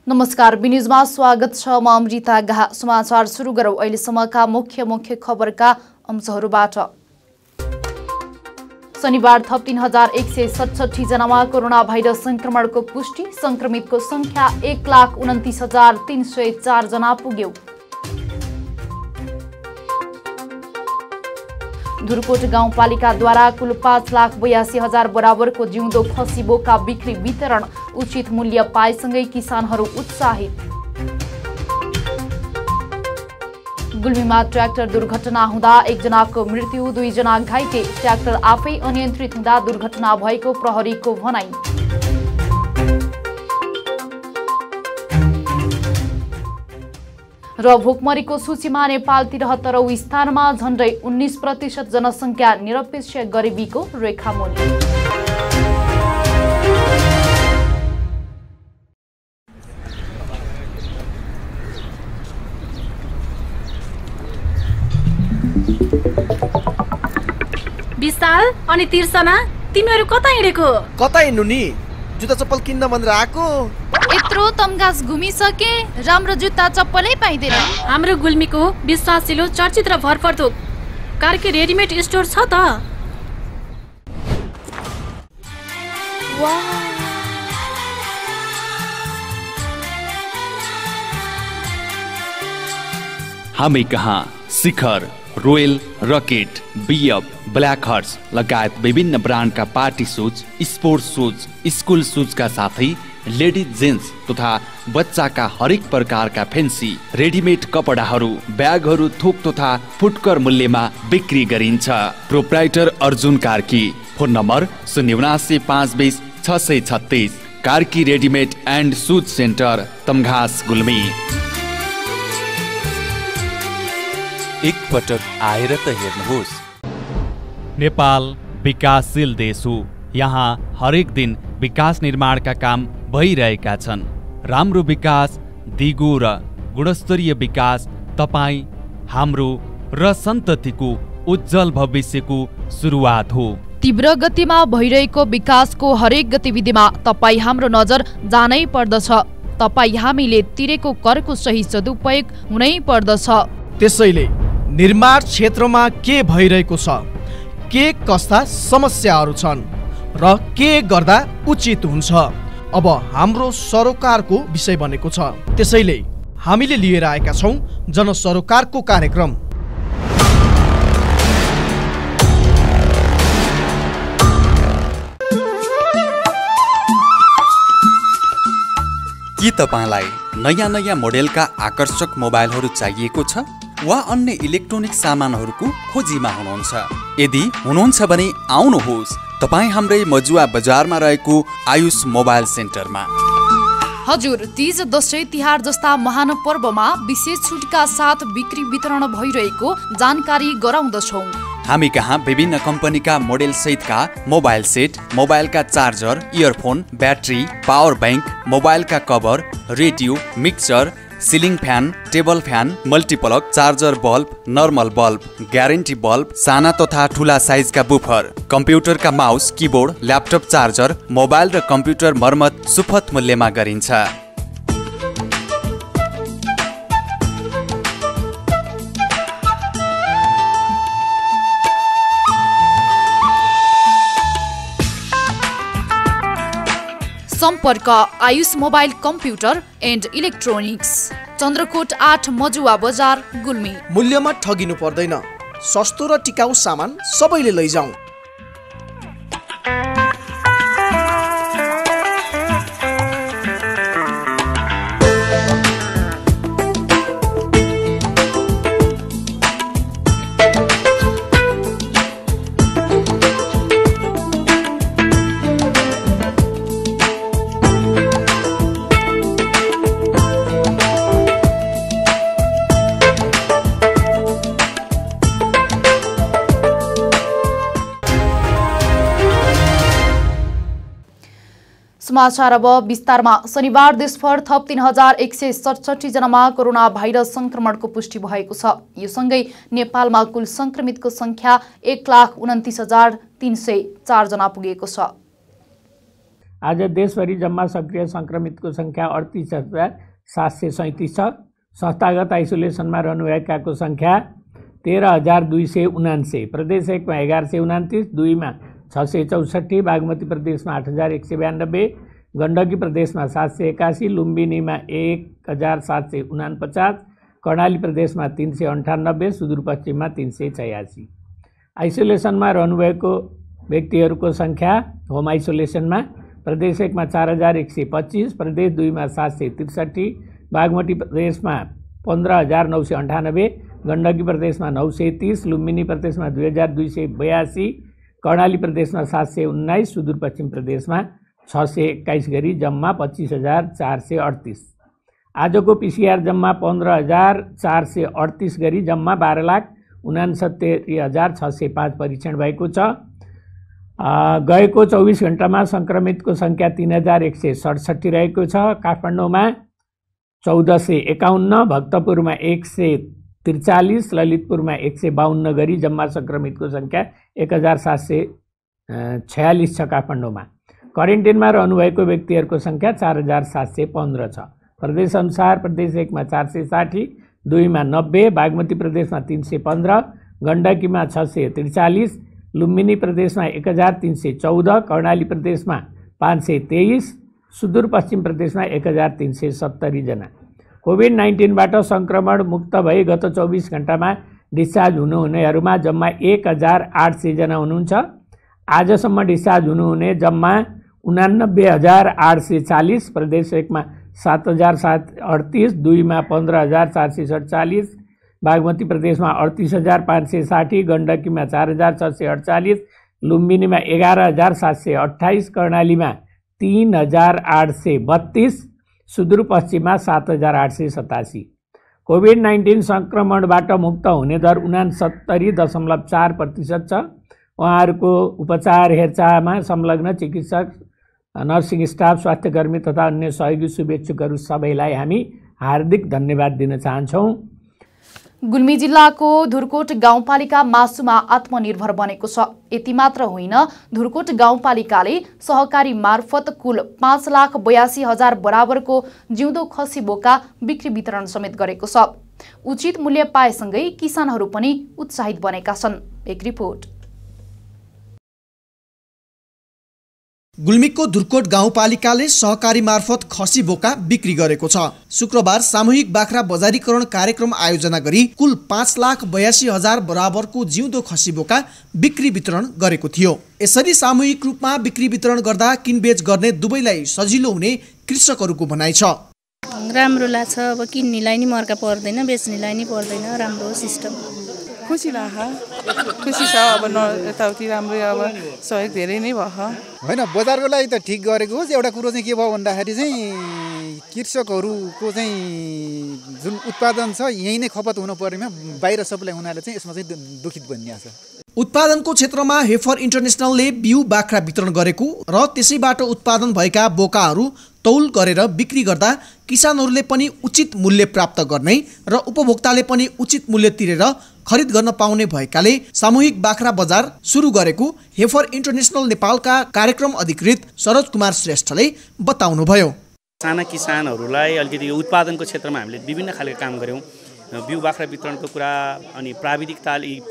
नमस्कार, बिन्युजमा स्वागत छ। म अमृता गाह। समाचार सुरु गरौँ अहिलेसम्मका मुख्य खबरका अंशहरूबाट। शनिबार थप 3167 जनामा कोरोना भाइरस संक्रमणको पुष्टि। संक्रमितको संख्या 1,29,304 जना पुग्यो। धुरकोट गाउँपालिकाद्वारा कुल 5,82,000 बराबरको जिउँदो खसी बोका बिक्री वितरण। उचित मूल्य पाएसँगै किसानहरू उत्साहित। गुल्मीमा ट्र्याक्टर दुर्घटना हुँदा 1 जनाको मृत्यु, 2 जना घाइते। ट्र्याक्टर आफै अनियन्त्रित हुँदा दुर्घटना भएको प्रहरीको भनाई। र भोकमरीको सूचीमा नेपाल 73औं स्थानमा, झण्डै 19% जनसङ्ख्या निरपेक्ष गरिबीको रेखामुनि। विशाल अनि तिर्सना, तिमीहरू कता हिँडेको? कता हिँड्नु नि? जुत्ता चप्पल किन्न भनेर आएको। यत्रो तमगास घुमिसके, राम्रो जुत्ता चप्पलै पाइँदैन। हाम्रो गुल्मीको विश्वासिलो चर्चित र भरपर्दो कार्की रेडिमेड स्टोर छ त। हामी कहाँ Shikhar, Royal, Rocket, BF, Black Horse लगायत विभिन्न ब्रान्डका party shoes, sports shoes, school सुजका साथै लेडिज जेन्ट्स तथा बच्चाका हरेक प्रकारका फेन्सी रेडिमेड कपडाहरू, ब्यागहरू थोक तथा फुटकर मूल्यमा बिक्री गरिन्छ। Proprietor Arjun Karki. Phone number 07952 636। Karki readymade and shoes centre, Tamghas, Gulmi. एक पटक आएर त हेर्नुहोस्। नेपाल विकासशील देश हो। यहाँ हरेक दिन विकास निर्माणका काम भइरहेका छन्। राम्रो विकास, दिगो र गुणस्तरीय विकास तपाईँ, हाम्रो र सन्ततिको उज्जवल भविष्यको सुरुवात हो। तीव्र गतिमा भइरहेको विकासको हरेक गतिविधिमा तपाईँ हाम्रो नजर जानै पर्दछ। तपाईँ हामीले तिरेको करको सही सदुपयोग हुनै पर्दछ। त्यसैले निर्माण क्षेत्रमा के भइरहेको छ, के कस्ता समस्याहरू छन् र के गर्दा उचित हुन्छ, अब हाम्रो सरोकारको विषय बनेको छ। त्यसैले हामीले लिएर आएका छौं जनसरोकारको कार्यक्रम। के तपाईलाई नयाँ नयाँ मोडेलका आकर्षक मोबाइलहरू चाहिएको छ वा अन्य इलेक्ट्रोनिक सामानहरूको खोजीमा हुनुहुन्छ? यदि हुनुहुन्छ भने आउनुहोस् तपाईँ हाम्रै मजुवा बजारमा रहेको आयुष मोबाइल सेन्टरमा। हजुर, तीज, दशैं, तिहार जस्ता महान पर्वमा विशेष छुटका साथ बिक्री वितरण भइरहेको जानकारी गराउँदछौँ। हामी कहाँ विभिन्न कम्पनीका मोडेल सहितका मोबाइल सेट, मोबाइलका charger, earphone, battery, power bank, मोबाइलका cover, radio, mixer, ceiling fan, table fan, multiplug, charger bulb, normal bulb, guarantee bulb, साना तथा ठुला साइजका बुफर, कम्प्युटरका mouse, keyboard, laptop charger, mobile र कम्प्युटर मर्मत सुपथ मूल्यमा गरिन्छ। सम्पर्क Ayush mobile computer and electronics, Chandrakot 8, Majuwa Bazar, Gulmi. मूल्यमा ठगिनु पर्दैन। सस्तो र टिकाउ सामान सबैले लैजाऊ। समाचार अब विस्तारमा। शनिबार देशभर थप 3167 जनामा कोरोना भाइरस संक्रमणको पुष्टि भएको छ। यो सँगै नेपालमा कुल संक्रमितको संख्या 1,29,304 जना पुगेको छ। आज देशभरि जम्मा सक्रिय सङ्क्रमितको सङ्ख्या 38,737 छ। संस्थागत आइसोलेसनमा रहनुभएकाको सङ्ख्या 13,279। प्रदेश 1 मा 1129, 2 मा 664, बागमती प्रदेशमा 8,192, गण्डकी प्रदेशमा 781, लुम्बिनीमा 1,749, कर्णाली प्रदेशमा 398, सुदूरपश्चिममा 386। आइसोलेसनमा रहनुभएको व्यक्तिहरूको सङ्ख्या होम आइसोलेसनमा प्रदेश 1 मा 4,125, प्रदेश 2 मा 763, बागमती प्रदेशमा 15,998, गण्डकी प्रदेशमा 930, लुम्बिनी प्रदेशमा 2,282, कर्णाली प्रदेशमा 719, सुदूरपश्चिम प्रदेशमा 621 गरी जम्मा 25,438। आजको पिसिआर जम्मा 15,438 गरी जम्मा 12,69,605 परीक्षण भएको छ। गएको 24 घण्टामा सङ्क्रमितको सङ्ख्या 3,167 रहेको छ। काठमाडौँमा 1,451, भक्तपुरमा 143, ललितपुरमा 152 गरी जम्मा सङ्क्रमितको सङ्ख्या 1,746 छ। काठमाडौँमा क्वारेन्टिनमा रहनुभएको व्यक्तिहरूको सङ्ख्या 4,715 छ। प्रदेशअनुसार प्रदेश 1 मा 460, 2 मा 90, बागमती प्रदेशमा 315, गण्डकीमा 643, लुम्बिनी प्रदेशमा 1,314, कर्णाली प्रदेशमा 523, सुदूरपश्चिम प्रदेशमा 1,370 जना। कोभिड-19बाट सङ्क्रमण मुक्त भई गत 24 घण्टामा डिस्चार्ज हुनुहुनेहरूमा जम्मा 1,800 जना हुनुहुन्छ। आजसम्म डिस्चार्ज हुनुहुने जम्मा 89,840, प्रदेश 1 मा 7,738, 2 मा 15,447, बागमती प्रदेशमा 38,560, गण्डकीमा 4,648, लुम्बिनीमा 11,728, कर्णालीमा 3,832, सुदूरपश्चिममा 7,887। कोभिड-19 सङ्क्रमणबाट मुक्त हुने दर 69.4% छ। उहाँहरूको उपचार हेरचाहमा संलग्न चिकित्सक, नर्सिङ स्टाफ, स्वास्थ्यकर्मी तथा अन्य सहयोगी शुभेच्छुकहरू सबैलाई हामी हार्दिक धन्यवाद दिन चाहन्छौँ। गुल्मी जिल्लाको धुर्कोट गाउँपालिका मासुमा आत्मनिर्भर बनेको छ। यति मात्र होइन, धुर्कोट गाउँपालिकाले सहकारी मार्फत कुल 5,82,000 बराबरको जिउँदो खसी बोका बिक्री वितरण समेत गरेको छ। उचित मूल्य पाएसँगै किसानहरू पनि उत्साहित बनेका छन्। एक रिपोर्ट। गुल्मीको धुर्कोट गाउँपालिकाले सहकारी मार्फत खसी बोका बिक्री गरेको छ। शुक्रबार सामूहिक बाख्रा बजारीकरण कार्यक्रम आयोजना गरी कुल 5,82,000 बराबरको जिउँदो खसी बोका बिक्री वितरण गरेको थियो। यसरी सामूहिक रूपमा बिक्री वितरण गर्दा किनबेच गर्ने दुवैलाई सजिलो हुने कृषकहरूको भनाइ छ। राम्रो लाग्छ, अब किन्नेलाई नि मर्का पर्दैन, बेच्नेलाई नि पर्दैन, राम्रो सिस्टम। खुसी छ। अब यताउति राम्रै अब सहयोग धेरै नै भयो होइन। बजारको लागि त ठिक गरेको होस्। एउटा कुरो चाहिँ के भयो भन्दाखेरि चाहिँ कृषकहरूको चाहिँ जुन उत्पादन छ यही नै खपत हुनु पर्नेमा बाहिर सप्लाई हुनाले चाहिँ यसमा चाहिँ दुखित बनिया छ। उत्पादनको क्षेत्रमा हेफर इन्टरनेसनलले बिउ बाख्रा वितरण गरेको र त्यसैबाट उत्पादन भएका बोकाहरू तौल गरेर बिक्री गर्दा किसानहरूले पनि उचित मूल्य प्राप्त गर्ने र उपभोक्ताले पनि उचित मूल्य तिरेर खरिद गर्न पाउने भएकाले सामूहिक बाख्रा बजार सुरु गरेको हेफर इन्टरनेसनल नेपालका कार्यक्रम अधिकृत सरोज कुमार श्रेष्ठले बताउनुभयो। साना किसानहरूलाई अलिकति उत्पादनको क्षेत्रमा हामीले विभिन्न खालको काम गऱ्यौँ। बिउ बाख्रा वितरणको कुरा, अनि प्राविधिक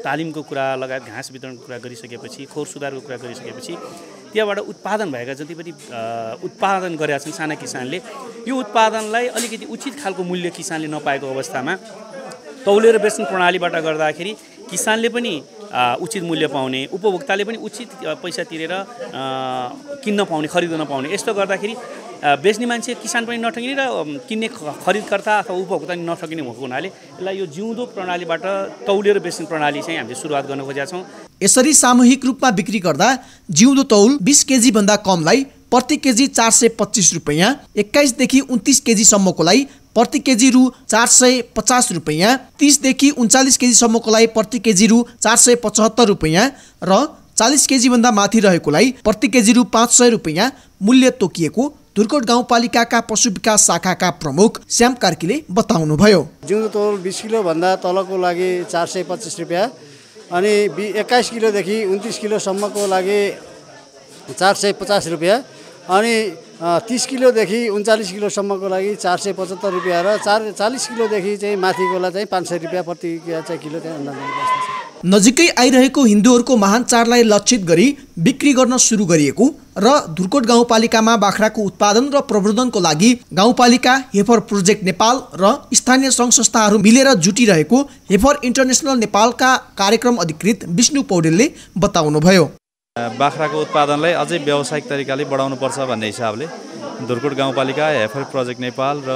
तालिमको कुरा लगायत घाँस वितरणको कुरा गरिसकेपछि, खोर सुधारको कुरा गरिसकेपछि त्यहाँबाट उत्पादन भएका जति पनि उत्पादन गरेका छन् साना किसानले, यो उत्पादनलाई अलिकति उचित खालको मूल्य किसानले नपाएको अवस्थामा तौलेर बेच्ने प्रणालीबाट गर्दाखेरि किसानले पनि उचित मूल्य पाउने, उपभोक्ताले पनि उचित पैसा तिरेर किन्न पाउने, खरिद गर्न पाउने। यस्तो गर्दाखेरि बेच्ने मान्छे किसान पनि नठगिने र किन्ने खरिदकर्ता अथवा उपभोक्ता पनि नठगिने भएको हुनाले यसलाई यो जिउँदो प्रणालीबाट तौलेर बेच्ने प्रणाली चाहिँ हामीले सुरुवात गर्न खोजेका छौँ। यसरी सामूहिक रूपमा बिक्री गर्दा जिउँदो तौल 20 केजी भन्दा कमलाई प्रति केजी 425 रुपैयाँ, 21 देखि 29 केजी सम्मकोलाई प्रति केजी रु 450 रुपैयाँ, 30 देखि 39 केजी सम्मकोलाई प्रति केजी रु 475 रुपैयाँ र 40 केजी भन्दा माथि रहेकोलाई प्रति केजी रु 500 रुपैयाँ मूल्य तोकिएको धुर्कोट गाउँपालिकाका पशु विकास शाखाका प्रमुख श्याम कार्कीले बताउनुभयो। जिउँदो तौल 20 किलो भन्दा तलको लागि 425 रुपैयाँ, अनि 21 किलोदेखि 29 किलोसम्मको लागि 450 रुपैयाँ, अनि 30 किलोदेखि 39 किलोसम्मको लागि 475 रुपियाँ र 40 किलोदेखि चाहिँ माथिकोलाई चाहिँ 500 रुपियाँ प्रति चाहिँ किलो चाहिँ अनुदान दिने व्यवस्था छ। नजिकै आइरहेको हिन्दूहरूको महान चाडलाई लक्षित गरी बिक्री गर्न सुरु गरिएको र धुर्कोट गाउँपालिकामा बाख्राको उत्पादन र प्रवर्धनको लागि गाउँपालिका, हेफर प्रोजेक्ट नेपाल र स्थानीय सङ्घ संस्थाहरू मिलेर जुटिरहेको हेफर इन्टरनेसनल नेपालका कार्यक्रम अधिकृत विष्णु पौडेलले बताउनुभयो। बाख्राको उत्पादनलाई अझै व्यावसायिक तरिकाले बढाउनुपर्छ भन्ने हिसाबले धुर्कोट गाउँपालिका, हेफर प्रोजेक्ट नेपाल र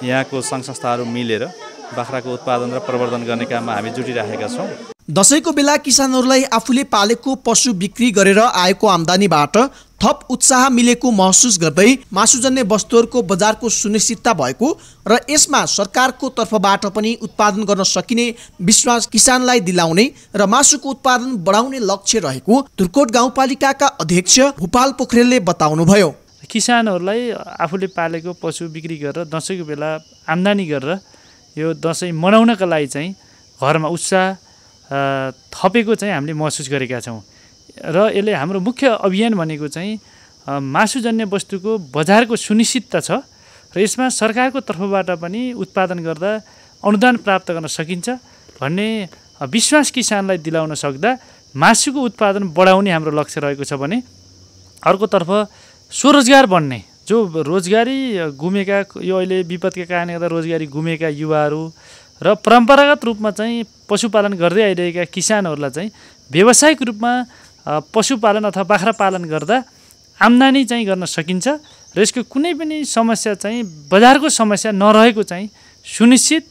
यहाँको सङ्घ संस्थाहरू मिलेर बाख्राको उत्पादन र प्रवर्धन गर्ने काममा हामी जुटिरहेका छौँ। दशैंको बेला किसानहरूलाई आफूले पालेको पशु बिक्री गरेर आएको आम्दानीबाट थप उत्साह मिलेको महसुस गर्दै मासुजन्य वस्तुहरूको बजारको सुनिश्चितता भएको र यसमा सरकारको तर्फबाट पनि उत्पादन गर्न सकिने विश्वास किसानलाई दिलाउने र मासुको उत्पादन बढाउने लक्ष्य रहेको धुर्कोट गाउँपालिकाका अध्यक्ष भूपाल पोखरेलले बताउनुभयो। किसानहरूलाई आफूले पालेको पशु बिक्री गरेर दसैँको बेला आम्दानी गरेर यो दसैँ मनाउनका लागि चाहिँ घरमा उत्साह थपेको चाहिँ हामीले महसुस गरेका छौँ र यसले हाम्रो मुख्य अभियान भनेको चाहिँ मासुजन्य वस्तुको बजारको सुनिश्चितता छ र यसमा सरकारको तर्फबाट पनि उत्पादन गर्दा अनुदान प्राप्त गर्न सकिन्छ भन्ने विश्वास किसानलाई दिलाउन सक्दा मासुको उत्पादन बढाउने हाम्रो लक्ष्य रहेको छ भने अर्कोतर्फ स्वरोजगार बढ्ने जो रोजगारी गुमेका यो अहिले विपदका कारणले गर्दा रोजगारी गुमेका युवाहरू र परम्परागत रूपमा चाहिँ पशुपालन गर्दै आइरहेका किसानहरूलाई चाहिँ व्यावसायिक रूपमा पशुपालन अथवा बाख्रा पालन गर्दा आम्दानी चाहिँ गर्न सकिन्छ र यसको कुनै पनि समस्या चाहिँ बजारको समस्या नरहेको चाहिँ सुनिश्चित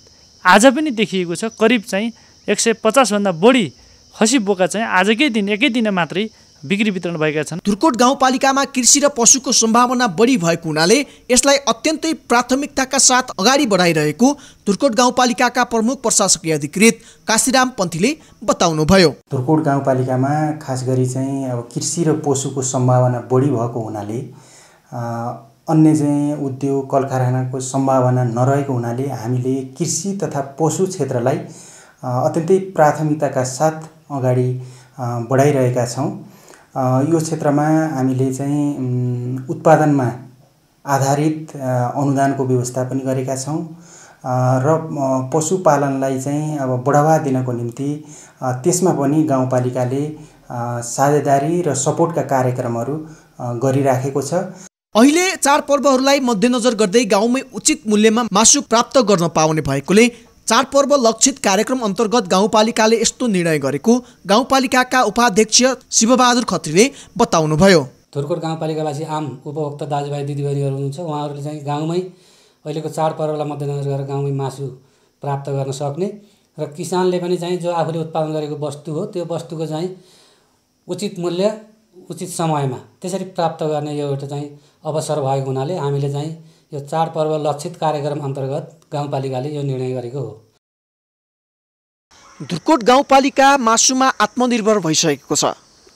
आज पनि देखिएको छ। करिब चाहिँ 150 भन्दा बढी खसी बोका चाहिँ आजकै दिन एकै दिन मात्रै बिक्री वितरण भएका छन्। धुर्कोट गाउँपालिकामा कृषि र पशुको सम्भावना बढी भएको हुनाले यसलाई अत्यन्तै प्राथमिकताका साथ अगाडि बढाइरहेको धुर्कोट गाउँपालिकाका प्रमुख प्रशासकीय अधिकृत काशीराम पन्थीले बताउनुभयो। धुर्कोट गाउँपालिकामा खास गरी चाहिँ अब कृषि र पशुको सम्भावना बढी भएको हुनाले अन्य चाहिँ उद्योग कल कारखानाको सम्भावना नरहेको हुनाले हामीले कृषि तथा पशु क्षेत्रलाई अत्यन्तै प्राथमिकताका साथ अगाडि बढाइरहेका छौँ। यो क्षेत्रमा हामीले चाहिँ उत्पादनमा आधारित अनुदानको व्यवस्था पनि गरेका छौँ र पशुपालनलाई चाहिँ अब बढावा दिनको निम्ति त्यसमा पनि गाउँपालिकाले साझेदारी र सपोर्टका कार्यक्रमहरू गरिराखेको छ। अहिले चाडपर्वहरूलाई मध्यनजर गर्दै गाउँमै उचित मूल्यमा मासु प्राप्त गर्न पाउने भएकोले चाडपर्व लक्षित कार्यक्रम अन्तर्गत गाउँपालिकाले यस्तो निर्णय गरेको गाउँपालिकाका उपाध्यक्ष शिवबहादुर खत्रीले बताउनुभयो। धुर्कोट गाउँपालिकावासी आम उपभोक्ता दाजुभाइ दिदीबहिनीहरू हुनुहुन्छ, उहाँहरूले चाहिँ गाउँमै अहिलेको चाडपर्वलाई मध्यनजर गरेर गाउँमै मासु प्राप्त गर्न सक्ने र किसानले पनि चाहिँ जो आफूले उत्पादन गरेको वस्तु हो त्यो वस्तुको चाहिँ उचित मूल्य उचित समयमा त्यसरी प्राप्त गर्ने यो एउटा चाहिँ अवसर भएको हुनाले हामीले चाहिँ यो चाडपर्व लक्षित कार्यक्रम अन्तर्गत गाउँपालिकाले यो निर्णय गरेको हो। धुर्कोट गाउँपालिका मासुमा आत्मनिर्भर भइसकेको छ।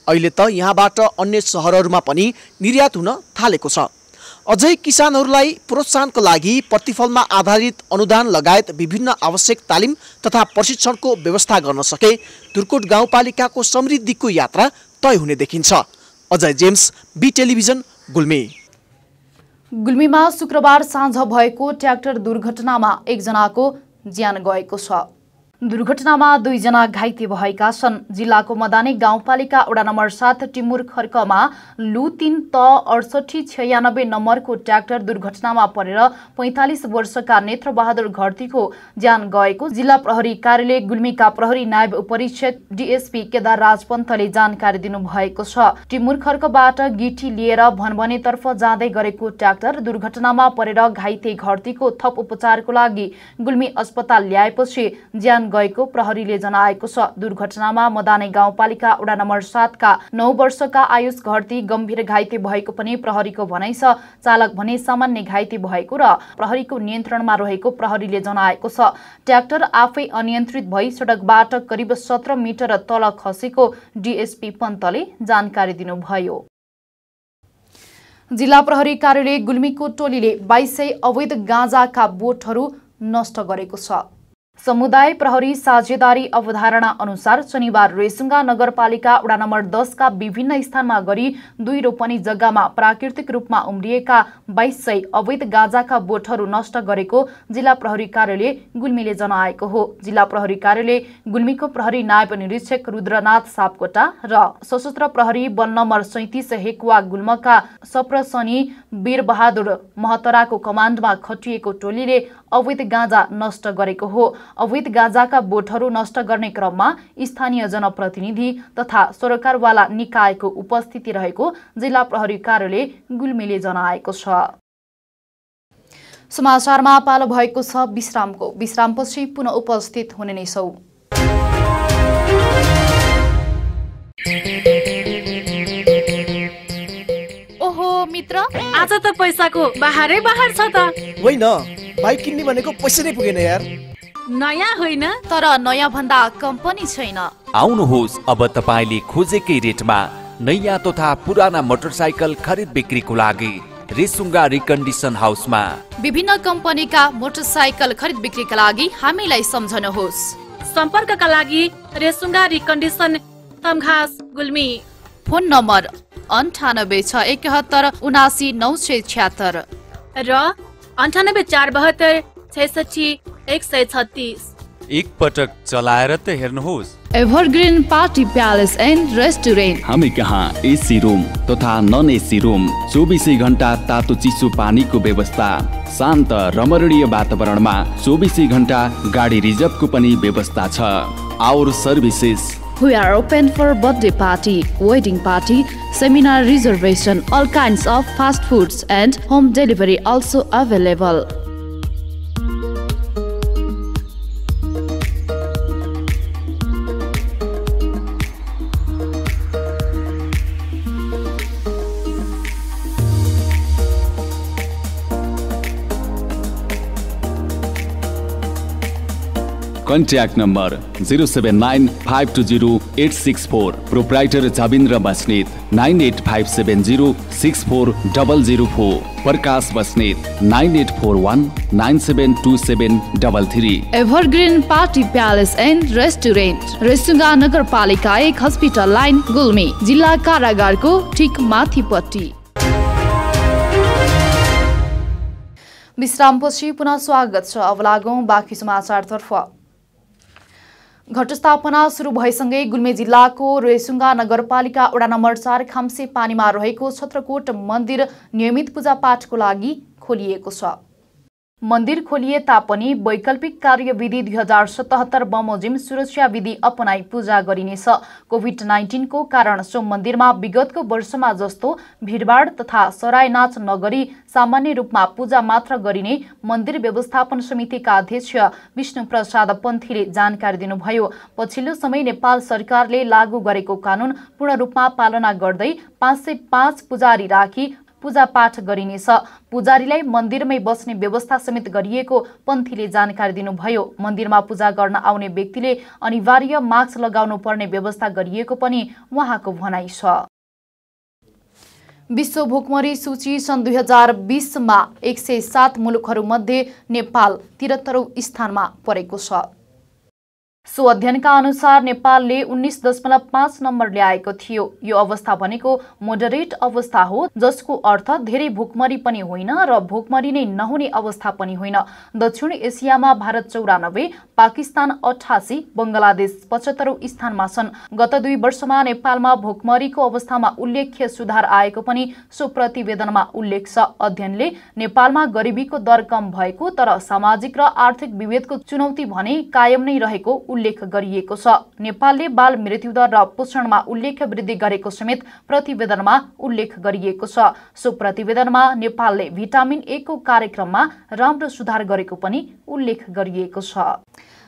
अहिले त यहाँबाट अन्य सहरहरूमा पनि निर्यात हुन थालेको छ। अझै किसानहरूलाई प्रोत्साहनको लागि प्रतिफलमा आधारित अनुदान लगायत विभिन्न आवश्यक तालिम तथा प्रशिक्षणको व्यवस्था गर्न सके धुर्कोट गाउँपालिकाको समृद्धिको यात्रा तय हुने देखिन्छ। Ajay James, B television, Gulmi. गुल्मीमा शुक्रबार साँझ भएको ट्र्याक्टर दुर्घटनामा एकजनाको ज्यान गएको छ। दुर्घटनामा 2 जना घाइते भएका छन्। जिल्लाको मदानी गाउँपालिका वडा नम्बर 7 टिमुर खर्कमा लु 3 त 6896 नम्बरको ट्र्याक्टर दुर्घटनामा परेर 45 वर्षका नेत्रबहादुर घरतीको ज्यान गएको जिल्ला प्रहरी कार्यालय गुल्मीका प्रहरी नायब उपरीक्षक डीएसपी केदार राज पन्तले जानकारी दिनुभएको छ। टिमुर खर्कबाट गिठी लिएर भनभनेतर्फ जाँदै गरेको ट्र्याक्टर दुर्घटनामा परेर घाइते घरतीको थप उपचारको लागि गुल्मी अस्पताल ल्याएपछि ज्यान गएको प्रहरीले जनाएको छ। दुर्घटनामा मदानी गाउँपालिका वडा नम्बर 7 का 9 वर्षका आयुष घरती गम्भीर घाइते भएको पनि प्रहरीको भनाइ छ। चालक भने सामान्य घाइते भएको र प्रहरीको नियन्त्रणमा रहेको प्रहरीले जनाएको छ। ट्र्याक्टर आफै अनियन्त्रित भई सडकबाट करिब 17 मिटर तल खसेको डीएसपी पन्तले जानकारी दिनुभयो। जिल्ला प्रहरी कार्यालय गुल्मीको टोलीले 2200 अवैध गाँजाका बोटहरू नष्ट गरेको छ। समुदाय प्रहरी साझेदारी अवधारणा अनुसार शनिबार रेसुङ्गा नगरपालिका वडा नम्बर 10 का विभिन्न स्थानमा गरी 2 रोपनी जग्गामा प्राकृतिक रूपमा उम्रिएका 2200 अवैध गाँजाका बोटहरू नष्ट गरेको जिल्ला प्रहरी कार्यालय गुल्मीले जनाएको हो। जिल्ला प्रहरी कार्यालय गुल्मीको प्रहरी नायब निरीक्षक रुद्रनाथ सापकोटा र सशस्त्र प्रहरी बल नम्बर 37 हेकुवा गुल्मका सप्रसनी वीरबहादुर महतराको कमान्डमा खटिएको टोलीले अवैध गाँजा नष्ट गरेको हो। अवैध गाँजाका बोटहरू नष्ट गर्ने क्रममा स्थानीय जनप्रतिनिधि तथा सरकारवाला निकायको उपस्थिति रहेको जिल्ला प्रहरी कार्यालय गुल्मीले जनाएको छ। समाचारमा पालो भएको छ विश्रामको। विश्रामपछि पुनः उपस्थित हुने नै छौं। ओहो मित्र, आज त पैसाको बाहरै बाहर छ त। होइन, बाइक किन्ने भनेको पैसा नै पुगेन यार। नयाँ होइन, तर नयाँ भन्दा कम पनि छैन। आउनुहोस्, अब तपाईले खोजेकै रेटमा नयाँ तथा पुराना मोटरसाइकल खरिद बिक्रीको लागि रेसुङ्गा रिकन्डिसन हाउसमा। विभिन्न कम्पनीका मोटरसाइकल खरिद बिक्रीका लागि हामीलाई सम्झनुहोस्। सम्पर्कका लागि Resunga recondition Tamghas Gulmi. Phone number 9861717976 र 9842766136। एक पटक चलाएर त हेर्नुहोस्। Evergreen party palace and restaurant. हामी कहाँ एसी रूम तथा नन एसी रूम, 24 घण्टा तातो चिसो पानीको व्यवस्था, शान्त रमणीय वातावरणमा 24 घण्टा गाडी रिजर्भको पनि व्यवस्था छ। Our services. We are open for birthday party, wedding party, seminar reservation, all kinds of fast foods and home delivery also available. Contact number 079520864. Proprietor Javindra Basnet 9857064004. Prakash Basnet 9841972733. Evergreen Party Palace and Restaurant, Resunga नगरपालिका 1 hospital line Gulmi, जिल्ला कारागारको ठिक माथिपट्टि। विश्रामपछि पुनः स्वागत छ। अब लागौं बाँकी समाचारतर्फ। घटस्थापना सुरु भएसँगै गुल्मी जिल्लाको रेसुङ्गा नगरपालिका वडा नम्बर 4 खाम्से पानीमा रहेको छत्रकोट मन्दिर नियमित पूजापाठको लागि खोलिएको छ। मन्दिर खोलिए तापनि वैकल्पिक कार्यविधि 2077 बमोजिम सुरक्षा विधि अपनाई पूजा गरिनेछ। कोभिड-19 को कारण सो मन्दिरमा विगतको वर्षमा जस्तो भिडभाड तथा सराय नाच नगरी सामान्य रूपमा पूजा मात्र गरिने मन्दिर व्यवस्थापन समितिका अध्यक्ष विष्णु प्रसाद पन्थीले जानकारी दिनुभयो। पछिल्लो समय नेपाल सरकारले लागू गरेको कानून पूर्ण रूपमा पालना गर्दै 505 पुजारी राखी पूजापाठ गरिनेछ। पुजारीलाई मन्दिरमै बस्ने व्यवस्था समेत गरिएको पन्थीले जानकारी दिनुभयो। मन्दिरमा पूजा गर्न आउने व्यक्तिले अनिवार्य मास्क लगाउनु पर्ने व्यवस्था गरिएको पनि उहाँको भनाइ छ। विश्व भोकमरी सूची सन् 2020 मा 107 मुलुकहरूमध्ये नेपाल 73औं स्थानमा परेको छ। सो अध्ययनका अनुसार नेपालले 19.5 नम्बर ल्याएको थियो। यो अवस्था भनेको मोडरेट अवस्था हो, जसको अर्थ धेरै भोकमरी पनि होइन र भोकमरी नै नहुने अवस्था पनि होइन। दक्षिण एसियामा भारत 94, पाकिस्तान 88, बंगलादेश 75औं स्थानमा छन्। गत 2 वर्षमा नेपालमा भोकमरीको अवस्थामा उल्लेख्य सुधार आएको पनि सो प्रतिवेदनमा उल्लेख छ। अध्ययनले नेपालमा गरिबीको दर कम भएको तर सामाजिक र आर्थिक विभेदको चुनौती भने कायम नै रहेको उल्लेख गरिएको छ। नेपालले बाल मृत्युदर र पोषणमा उल्लेख्य वृद्धि गरेको समेत प्रतिवेदनमा उल्लेख गरिएको छ। सो प्रतिवेदनमा नेपालले भिटामिन ए को कार्यक्रममा राम्रो सुधार गरेको पनि उल्लेख गरिएको छ।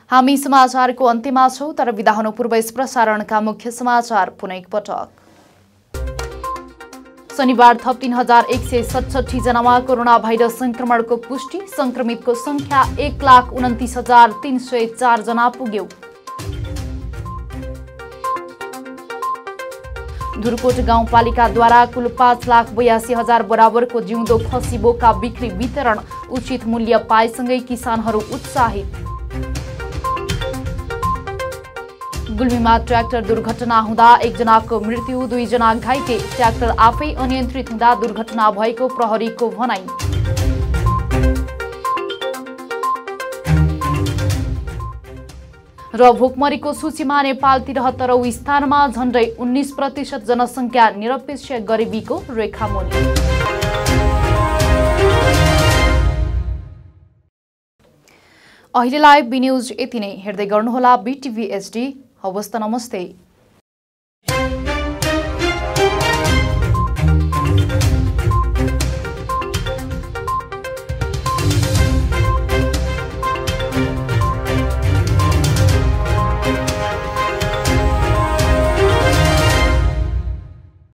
हामी समाचारको अन्त्यमा छौं, तर बिदा हुनु पूर्व यस प्रसारणका मुख्य समाचार पुनः एकपटक। शनिबार थप 3167 जनामा कोरोना भाइरस संक्रमणको पुष्टि। संक्रमितको संख्या 1,29,304 जना पुग्यो। धुर्कोट गाउँपालिकाद्वारा कुल 5,82,000 बराबरको जिउँदो खसी बोका बिक्री वितरण। उचित मूल्य पाएसँगै किसानहरू उत्साहित। गुल्मीमा ट्र्याक्टर दुर्घटना हुँदा 1 जनाको मृत्यु 2 जना घाइते। ट्र्याक्टर आफै अनियन्त्रित हुँदा दुर्घटना भएको प्रहरीको भनाई। र भोकमरीको सूचीमा नेपाल 73औं स्थानमा, झण्डै 19% जनसङ्ख्या निरपेक्ष गरिबीको रेखामुनि। अहिलेलाई बी न्यूज यति नै। हेर्दै गर्नुहोला BTV HD। हवस् त नमस्ते।